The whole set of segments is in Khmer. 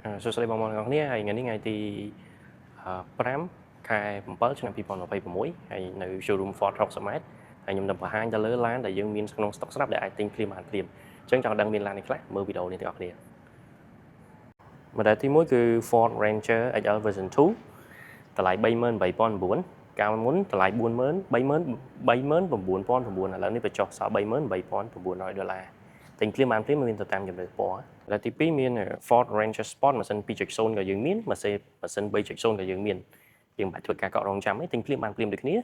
សួស្តីបងប្អូនទាំងអស់គ្នាហើយថ្ងៃនេះថ្ងៃទី5 ខែ 7 ឆ្នាំ 2026 ហើយនៅ showroom Ford Roxxam ហើយខ្ញុំនឹងបង្ហាញទៅលើឡានដែលយើងមានក្នុង stock ស្រាប់ដែលអាចទិញភ្លាមបានភ្លាមអញ្ចឹងចង់ដឹងមានឡាននេះខ្លះមើលវីដេអូនេះទាំងអស់គ្នា model ទី1គឺ Ford Ranger XL version 2តម្លៃ 38,900 កាលមុនតម្លៃ 39,900 ឥឡូវនេះបញ្ចុះសល់ 38,900 $ទិញភ្លាមបានភ្លាមមានទៅតាមជម្រើសពណ៌ហើយទី2មាន Ford Ranger Sport ម៉ាស៊ីន 2.0 ក៏យើងមានម៉ាស៊ីន 3.0 ក៏យើងមានយើងមិនបាច់ធ្វើការកក់រងចាំទេទិញភ្លាមបានភ្លាមដូចគ្នា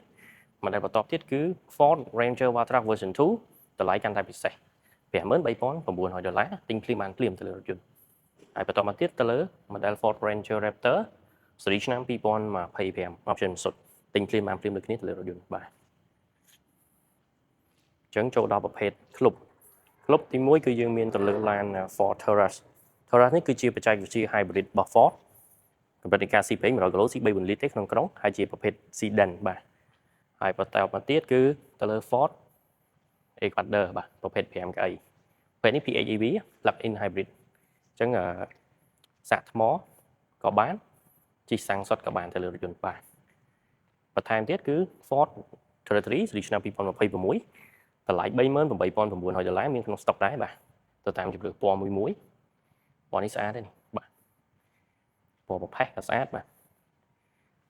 model បន្តទៀតគឺ Ford Ranger Wildtrak version 2តម្លៃកាន់តែពិសេស $53,900 ទិញភ្លាមបានភ្លាមទៅលើរថយន្តហើយបន្តមកទៀតទៅលើ model Ford Ranger Raptor ស៊េរីឆ្នាំ 2025 option សុទ្ធទិញភ្លាមបានភ្លាមដូចគ្នាទៅលើរថយន្តបាទអញ្ចឹងចូលដល់ប្រភេទក្លុបទី1គឺយើងមានទៅលើឡាន Ford Taurus នេះគឺជាបច្ចេកវិទ្យា hybrid របស់ Ford កម្រិតនៃការស៊ីប្រេង100គីឡូស៊ី3លីត្រទេក្នុងក្រុងហើយជាប្រភេទ sedan បាទហើយបន្តមកទៀតគឺទៅលើ Ford Equator បាទប្រភេទ5កៅអីប្រភេទនេះ PHEV plug-in hybrid អញ្ចឹងសាកថ្មក៏បានជិះសាំងសុទ្ធក៏បានទៅលើរថយន្តបាទបន្ថែមទៀតគឺ Ford Territory ស៊េរីឆ្នាំ 2026តម្លៃ $38,900 មានក្នុង stock ដែរបាទទៅតាមជម្រើសពណ៌មួយពណ៌នេះស្អាតទេបាទពណ៌ប្រផេះក៏ស្អាតបាទ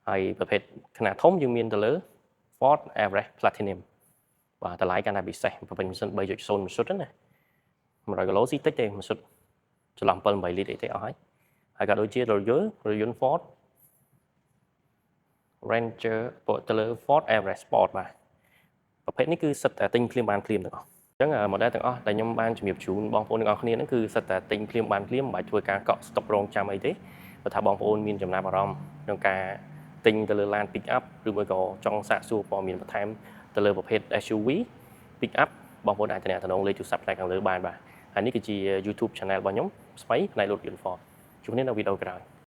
ហើយប្រភេទຂະຫນាតធំយើងមានទៅលើ Ford Everest Platinum បាទតម្លៃកាន់តែពិសេសប្រភេទម៉ាស៊ីន 3.0 ម៉ាស៊ុតណា100គីឡូស៊ីតិចទេម៉ាស៊ុតចន្លោះ 7-8 លីត្រអីទេអស់ហើយក៏ដូចជារថយន្ត Ford Ranger ទៅលើ Ford Everest Sport បាទប្រភេទនេះគឺសិតតែទិញភ្លាមបានភ្លាមទាំងអស់អញ្ចឹង model ទាំងអស់ដែលខ្ញុំបានជំរាបជូនបងប្អូនទាំងអស់គ្នាហ្នឹងគឺសិតតែទិញភ្លាមបានភ្លាមមិនបាច់ធ្វើការកក់ stock រងចាំអីទេបើថាបងប្អូនមានចំណាប់អារម្មណ៍ក្នុងការទិញទៅលើឡាន pick up ឬមួយក៏ចង់សាកសួរព័ត៌មានបន្ថែមទៅលើប្រភេទ SUV pick up បងប្អូនអាចទំនាក់ទំនងលេខទូរស័ព្ទផ្នែកខាងលើបានបាទហើយនេះគឺជា YouTube channel របស់ខ្ញុំស្បៃផ្នែករថយន្ត Ford ជួបគ្នានៅវីដេអូក្រោយ